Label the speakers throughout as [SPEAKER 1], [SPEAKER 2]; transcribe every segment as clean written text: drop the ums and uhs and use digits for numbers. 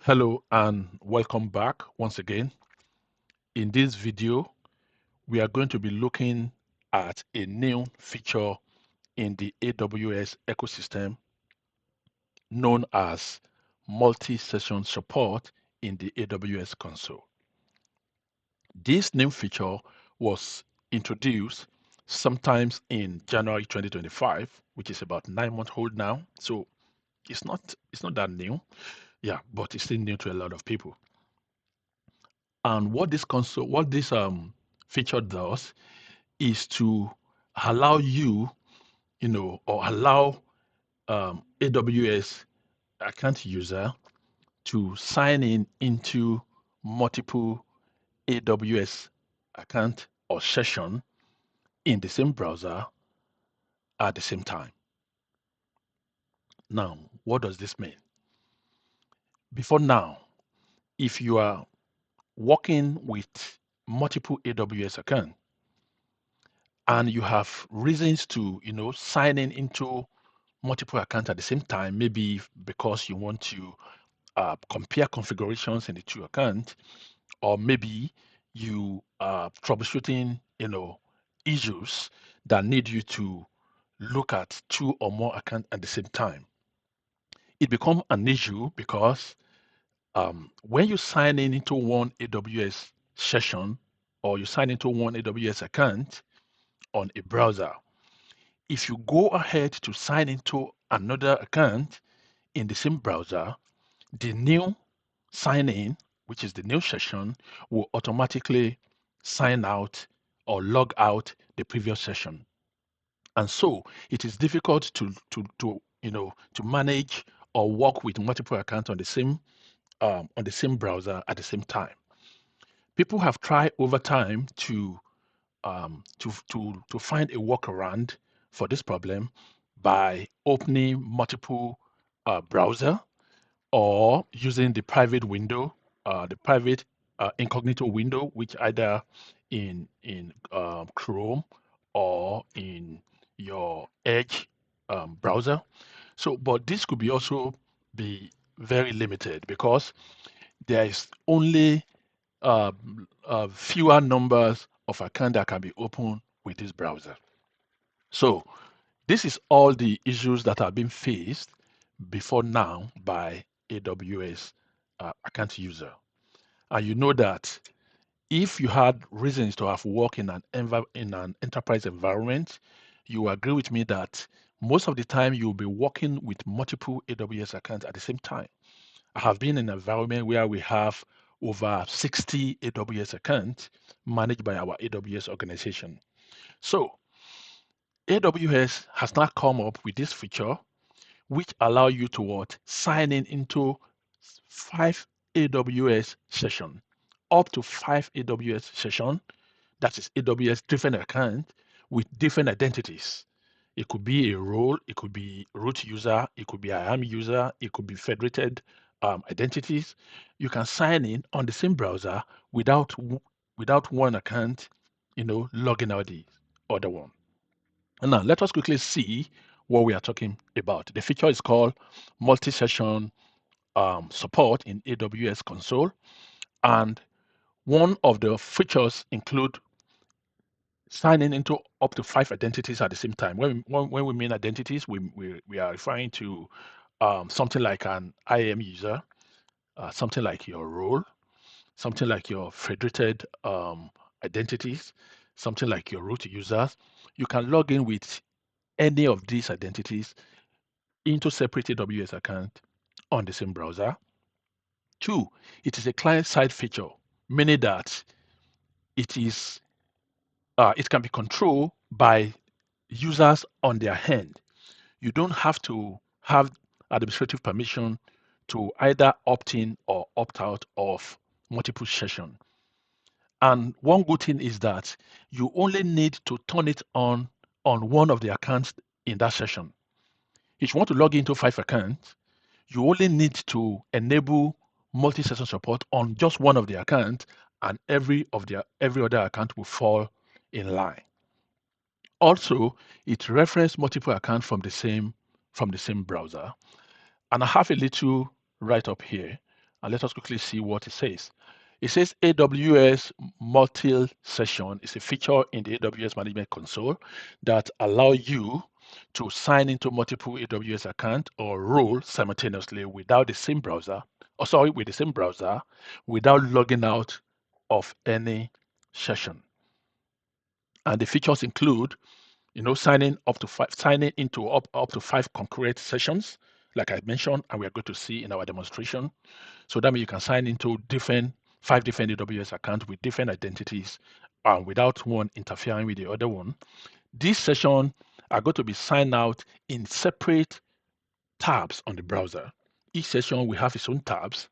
[SPEAKER 1] Hello and welcome back once again. In this video, we are going to be looking at a new feature in the AWS ecosystem known as multi-session support in the AWS console. This new feature was introduced sometimes in January 2025, which is about 9 months old now. So it's not that new, yeah, but it's still new to a lot of people. And what this feature does is to allow you, or allow AWS account user to sign in into multiple AWS account or session in the same browser at the same time. Now, what does this mean? Before now, if you are working with multiple AWS account and you have reasons to, sign in into multiple accounts at the same time, maybe because you want to compare configurations in the two accounts, or maybe you are troubleshooting, issues that need you to look at two or more accounts at the same time. It becomes an issue because when you sign in into one AWS session or you sign into one AWS account on a browser, if you go ahead to sign into another account in the same browser, the new sign in, which is the new session, will automatically sign out or log out the previous session. And so it is difficult to manage or work with multiple accounts on the same browser at the same time. People have tried over time to find a workaround for this problem by opening multiple browser or using the private incognito window, which either in Chrome or in your Edge browser. So, but this could be also be very limited because there is only fewer numbers of accounts that can be opened with this browser. So, this is all the issues that have been faced before now by AWS account user. And you know that if you had reasons to have worked in an enterprise environment, you agree with me that most of the time you'll be working with multiple AWS accounts at the same time. I have been in an environment where we have over 60 AWS accounts managed by our AWS organization. So AWS has now come up with this feature which allow you to what? Sign in into 5 AWS session, up to 5 AWS session. That is AWS different account with different identities. It could be a role, it could be root user, it could be IAM user, it could be federated identities. You can sign in on the same browser without one account, logging out the other one. And now let us quickly see what we are talking about. The feature is called multi-session support in AWS Console. And one of the features include signing into up to 5 identities at the same time. When we mean identities, we are referring to something like an IAM user, something like your role, something like your federated identities, something like your root users. You can log in with any of these identities into separate AWS account on the same browser. Two, it is a client-side feature, meaning that it can be controlled by users on their end. You don't have to have administrative permission to either opt in or opt out of multiple session. And one good thing is that you only need to turn it on one of the accounts in that session. If you want to log into 5 accounts, you only need to enable multi-session support on just one of the accounts, and every other account will fall in line. Also, it references multiple accounts from the same browser. And I have a little write up here And let us quickly see what it says. It says AWS Multi-Session is a feature in the AWS Management Console that allow you to sign into multiple AWS accounts or role simultaneously without the same browser, or sorry, with the same browser, without logging out of any session. And the features include, signing into up to 5 concurrent sessions, like I mentioned, and we are going to see in our demonstration. So that means you can sign into 5 different AWS accounts with different identities, without one interfering with the other one. These sessions are going to be signed out in separate tabs on the browser. Each session will have its own tabs,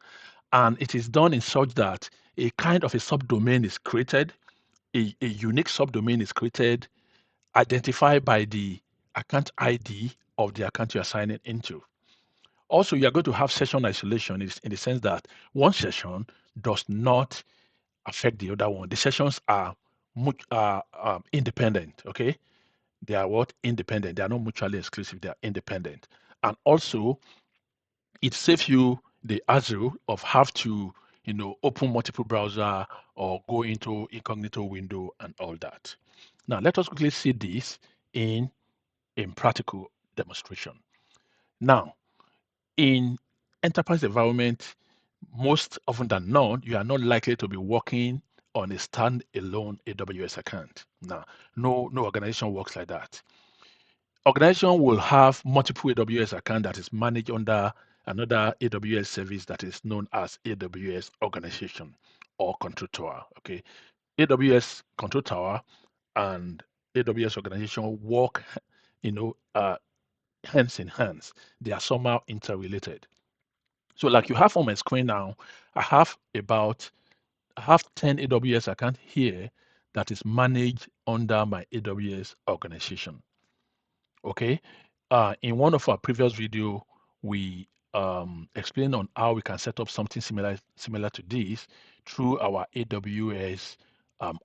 [SPEAKER 1] and it is done in such that a kind of a subdomain is created, a unique subdomain is created, identified by the account ID of the account you are signing into. Also, you are going to have session isolation in the sense that one session does not affect the other one. The sessions are independent. Okay, they are what? Independent. They are not mutually exclusive. They are independent. And also, it saves you the hassle of have to open multiple browser or go into incognito window and all that. Now, let us quickly see this in practical demonstration. Now, in enterprise environment, most often than not, you are not likely to be working on a standalone AWS account. Now, no organization works like that. Organization will have multiple AWS account that is managed under another AWS service that is known as AWS organization or control tower. Okay, AWS control tower and AWS organization work, you know, uh, hands in hands. They are somehow interrelated. So like you have on my screen now, I have about I have 10 AWS account here that is managed under my AWS organization. Okay. In one of our previous video, we explained on how we can set up something similar to this through our AWS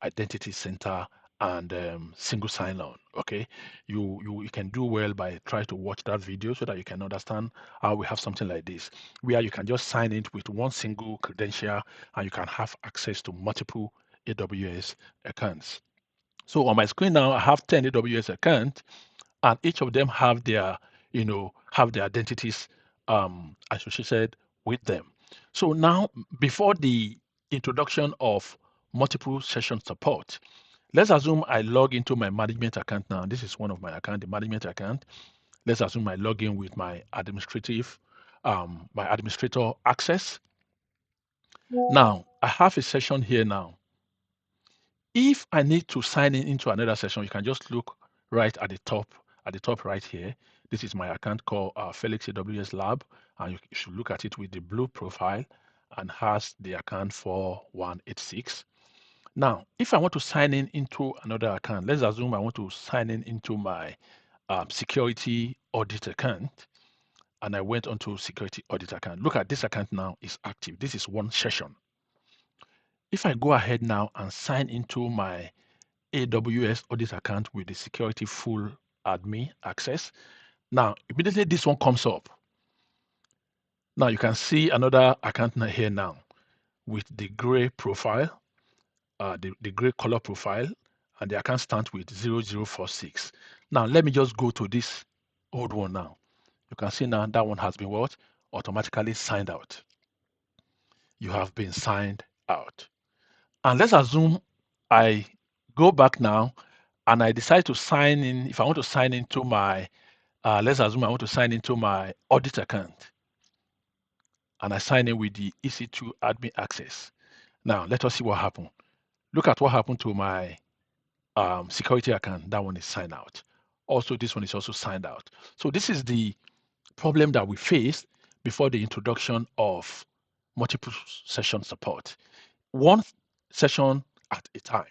[SPEAKER 1] Identity Center and single sign-on. Okay, you can do well by try to watch that video so that you can understand how we have something like this, where you can just sign in with one single credential and you can have access to multiple AWS accounts. So on my screen now, I have 10 AWS accounts and each of them have their identities associated with them. So now, before the introduction of multiple session support, let's assume I log into my management account now. This is one of my account, the management account. Let's assume I log in with my administrator access. Now I have a session here now. If I need to sign in into another session, you can just look right at the top right here. This is my account called Felix AWS Lab, and you should look at it with the blue profile and has the account 4186. Now, if I want to sign in into another account, let's assume I want to sign in into my security audit account, and I went onto security audit account. Look at this account now is active. This is one session. If I go ahead now and sign into my AWS audit account with the security full admin access. Now, immediately this one comes up. Now you can see another account here now with the gray profile, the gray color profile, and the account starts with 0046. Now let me just go to this old one now. You can see now that one has been what? Automatically signed out. You have been signed out. And let's assume I go back now and I decide to sign in. If I want to sign into my, let's assume I want to sign into my audit account and I sign in with the EC2 admin access. Now, let us see what happened. Look at what happened to my security account. That one is signed out. Also, this one is also signed out. So this is the problem that we faced before the introduction of multiple session support. One session at a time.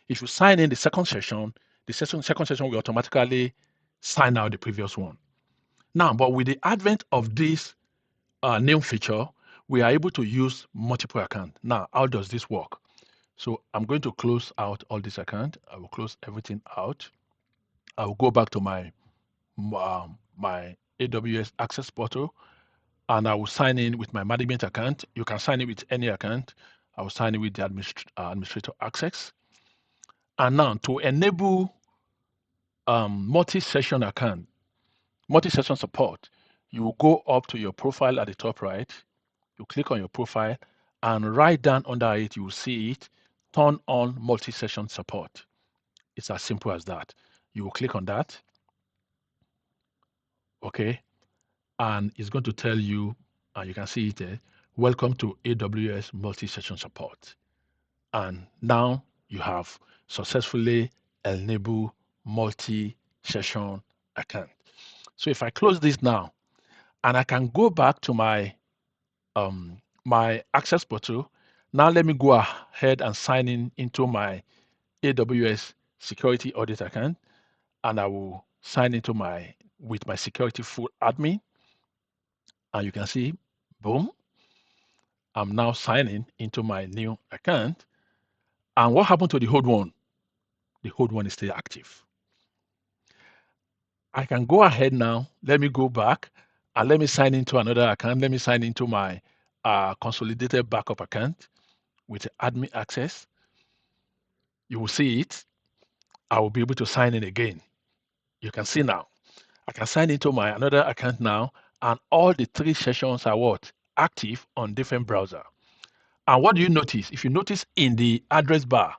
[SPEAKER 1] If you sign in the second session, second session will automatically sign out the previous one. Now, but with the advent of this new feature, we are able to use multiple accounts. Now, how does this work? So I'm going to close out all this account. I will close everything out. I will go back to my AWS Access Portal. and I will sign in with my management account. You can sign in with any account. I will sign in with the administrator access. And now to enable multi-session account, multi-session support, you will go up to your profile at the top right. You click on your profile, and right down under it, you will see it, turn on multi-session support. It's as simple as that. You will click on that, okay, and it's going to tell you, and you can see it there, welcome to AWS Multi-Session Support. And now you have successfully enabled multi-session account. So if I close this now, and I can go back to my my access portal. Now let me go ahead and sign in into my AWS security audit account, and I will sign into with my security full admin. And you can see, boom, I'm now signing into my new account. And what happened to the old one? The old one is still active. I can go ahead now. Let me go back and let me sign into another account. Let me sign into my consolidated backup account with admin access. You will see it. I will be able to sign in again. You can see now. I can sign into my another account now, and all the three sessions are what? Active on different browser. And what do you notice? If you notice in the address bar,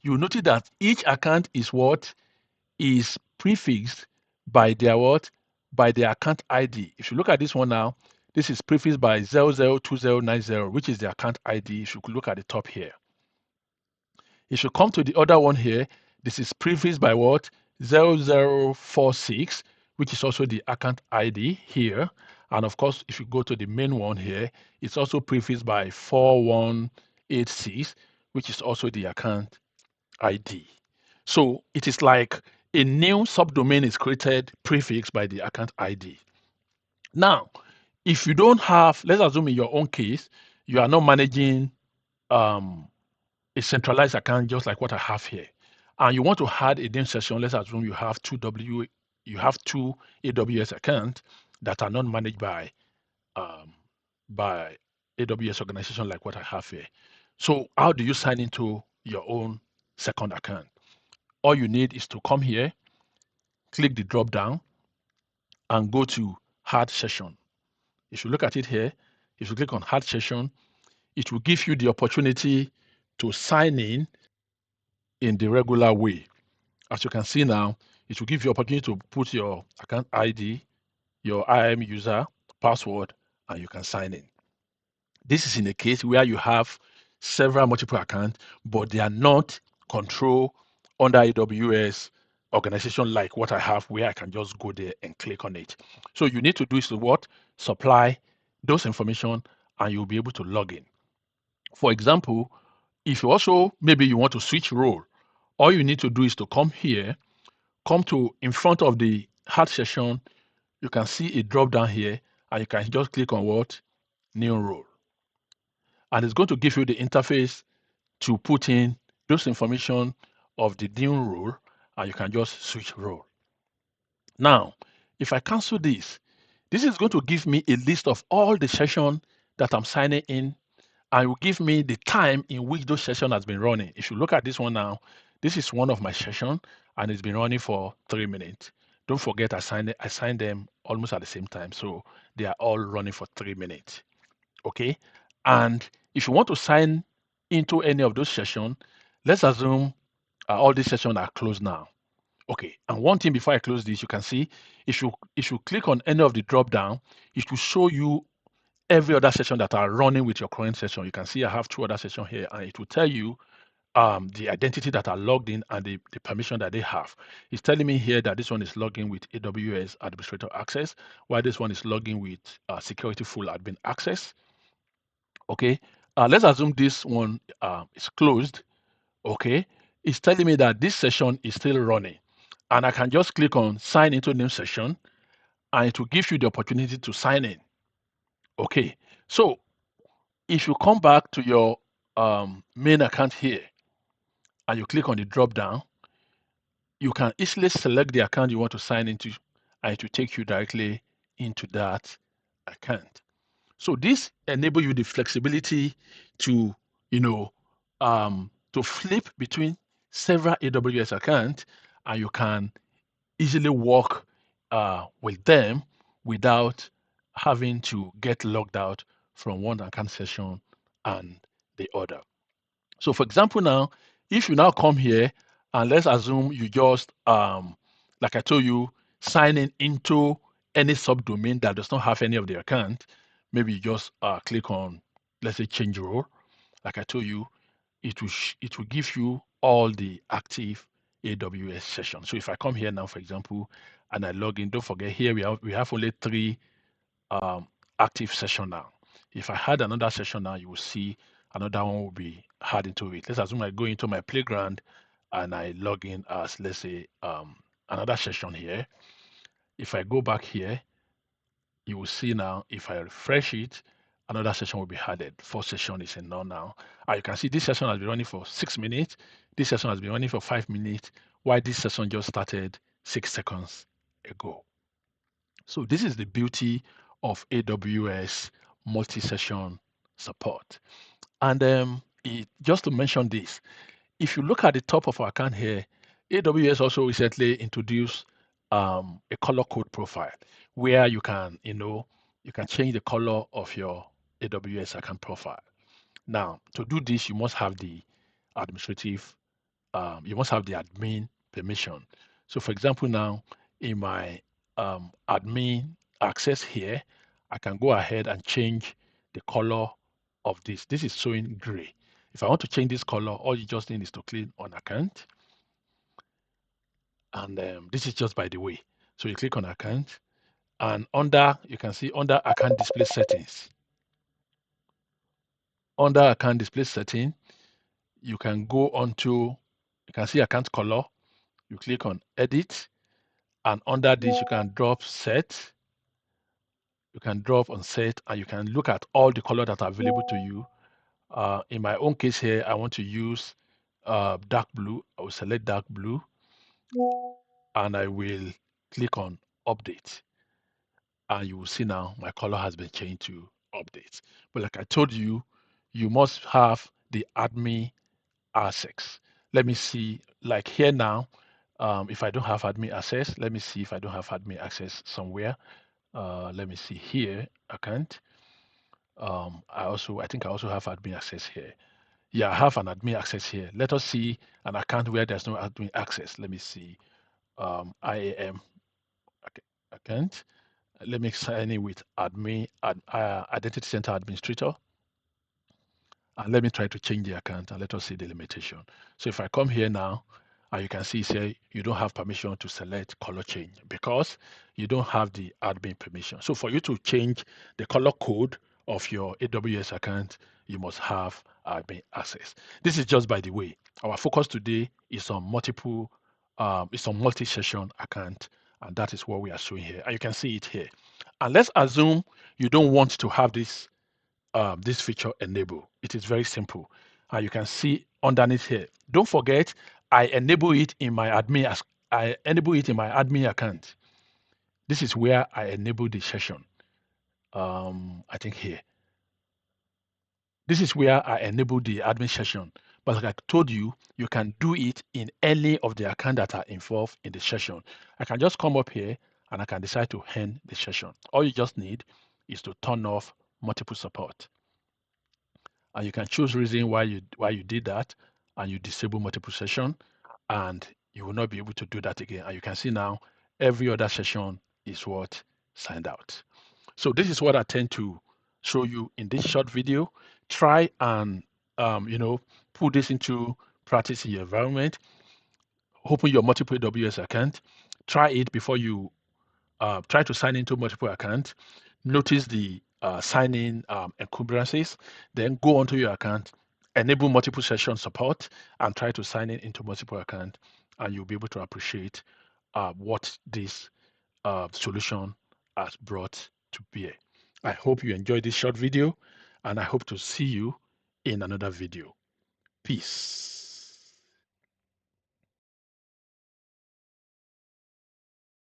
[SPEAKER 1] you will notice that each account is what? Is prefixed by their what? By their account ID. If you look at this one now, this is prefixed by 002090, which is the account ID. If you could look at the top here. If you come to the other one here, this is prefixed by what? 0046, which is also the account ID here. And of course, if you go to the main one here, it's also prefixed by 4186, which is also the account ID. So it is like a new subdomain is created prefixed by the account ID. Now, if you don't have, let's assume in your own case, you are not managing a centralized account just like what I have here, and you want to add a new session. Let's assume you have two AWS accounts that are not managed um, by AWS organization like what I have here. So how do you sign into your own second account? All you need is to come here, click the drop down, and go to add session. If you look at it here, if you click on add session, it will give you the opportunity to sign in the regular way. As you can see now, it will give you opportunity to put your account ID, your IAM user, password, and you can sign in. This is in a case where you have several multiple accounts, but they are not controlled under AWS organization like what I have, where I can just go there and click on it. So you need to do is to what? Supply those information, and you'll be able to log in. For example, if you also maybe you want to switch role, all you need to do is to come here, come to in front of the add session. You can see a drop down here, and you can just click on what? New role. And it's going to give you the interface to put in those information of the new role, and you can just switch role. Now, if I cancel this is going to give me a list of all the sessions that I'm signing in, and it will give me the time in which those session has been running. If you look at this one now, this is one of my sessions, and it's been running for 3 minutes. Don't forget I signed them almost at the same time, so they are all running for 3 minutes. Okay, and if you want to sign into any of those sessions, let's assume all these sessions are closed now. Okay, and one thing before I close this, you can see if you click on any of the drop down, it will show you every other session that are running with your current session. You can see I have 2 other sessions here, and it will tell you the identity that are logged in and the permission that they have. It's telling me here that this one is logging with AWS Administrator Access, while this one is logging with Security Full Admin Access. Okay, let's assume this one is closed. Okay, it's telling me that this session is still running, and I can just click on sign into new session, and it will give you the opportunity to sign in. Okay, so if you come back to your main account here and you click on the drop down, you can easily select the account you want to sign into, and it will take you directly into that account. So this enable you the flexibility to, to flip between several AWS accounts, and you can easily work with them without having to get logged out from one account session and the other. So for example, now, if you now come here and let's assume you just, like I told you, sign in into any subdomain that does not have any of the account, maybe you just click on, let's say, change role. Like I told you, it will give you all the active AWS sessions. So if I come here now, for example, and I log in, don't forget here we have only 3 um, active session now. If I had another session now, you will see another one will be added into it. Let's assume I go into my playground and I log in as, let's say, another session here. If I go back here, you will see now, if I refresh it, another session will be added. 4 session is in now. And you can see this session has been running for 6 minutes. This session has been running for 5 minutes, while this session just started 6 seconds ago. So this is the beauty of AWS multi-session support. And just to mention this, if you look at the top of our account here, AWS also recently introduced a color code profile where you can, you can change the color of your AWS account profile. Now, to do this, you must have the administrative, you must have the admin permission. So for example, now in my admin access here, I can go ahead and change the color of this. This is showing gray. If I want to change this color, all you just need is to click on account. And this is just by the way. So you click on account, and you can see under account display settings. Under account display setting, you can go onto, you can see account color. You click on edit, and under this, you can drop set. You can drop on set, and you can look at all the color that are available to you. In my own case here, I want to use dark blue. I will select dark blue, and I will click on update. And you will see now my color has been changed to update. But like I told you, you must have the admin access. Let me see, like here now, if I don't have admin access, let me see if I don't have admin access somewhere. Let me see here, account. I think I also have admin access here. Yeah, I have an admin access here. Let us see an account where there's no admin access. Let me see. IAM account. Let me sign in with Identity Center Administrator. And let me try to change the account and let us see the limitation. So if I come here now, and you can see say you don't have permission to select color change because you don't have the admin permission. So for you to change the color code of your AWS account, you must have admin access. This is just by the way. Our focus today is on multi-session account, and that is what we are showing here. And you can see it here. And let's assume you don't want to have this feature enabled. It is very simple. You can see underneath here. Don't forget, I enable it in my admin account. This is where I enable the session. I think here. This is where I enable the admin session. But like I told you, you can do it in any of the accounts that are involved in the session. I can just come up here and I can decide to end the session. All you just need is to turn off multiple support. And you can choose reason why you did that, and you disable multiple session, and you will not be able to do that again. And you can see now every other session is what signed out. So this is what I tend to show you in this short video. Try and put this into practice in your environment. Open your multiple AWS account. Try it before you try to sign into multiple accounts. Notice the sign-in encumbrances. Then go onto your account, enable multiple session support, and try to sign in into multiple accounts, and you'll be able to appreciate what this solution has brought to bear. I hope you enjoyed this short video, and I hope to see you in another video. Peace.